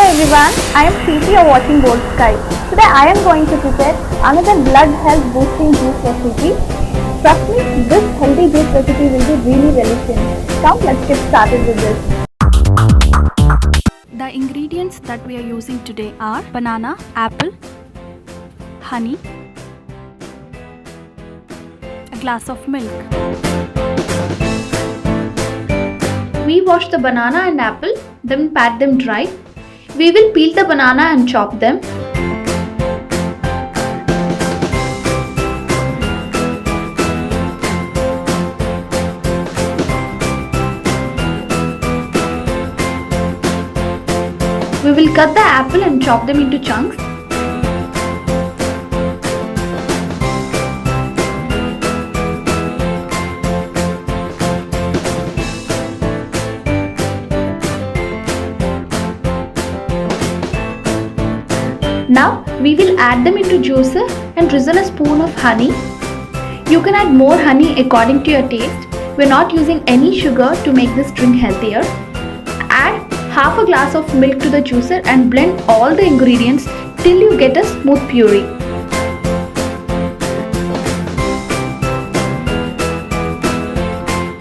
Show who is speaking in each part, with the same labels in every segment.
Speaker 1: everyone, I am Preeti, you're watching Boldsky. Today I am going to prepare another blood health boosting juice recipe. Trust me, this healthy juice recipe will be really delicious. Come, let's get started with this.
Speaker 2: The ingredients that we are using today are banana, apple, honey, a glass of milk. We wash the banana and apple, then pat them dry. We will peel the banana and chop them. We will cut the apple and chop them into chunks. Now we will add them into juicer and drizzle a spoon of honey. You can add more honey according to your taste. We are not using any sugar to make this drink healthier. Add half a glass of milk to the juicer and blend all the ingredients till you get a smooth puree.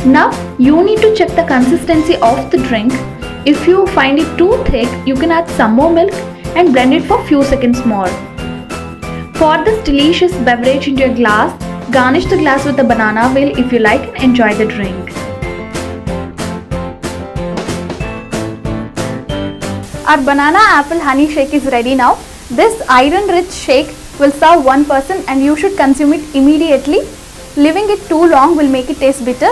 Speaker 2: Now you need to check the consistency of the drink. If you find it too thick, you can add some more milk and blend it for few seconds more. Pour this delicious beverage into a glass. Garnish the glass with a banana peel if you like and enjoy the drink. Our banana apple honey shake is ready now. This iron rich shake will serve one person and you should consume it immediately. Leaving it too long will make it taste bitter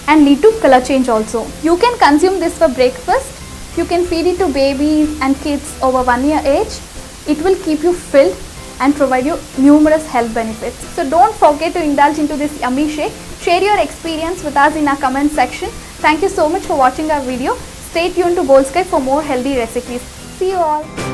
Speaker 2: and lead to color change also. You can consume this for breakfast. You can feed it to babies and kids over 1 year age. It will keep you filled and provide you numerous health benefits. So don't forget to indulge into this yummy shake. Share your experience with us in our comment section. Thank you so much for watching our video. Stay tuned to Boldsky for more healthy recipes. See you all.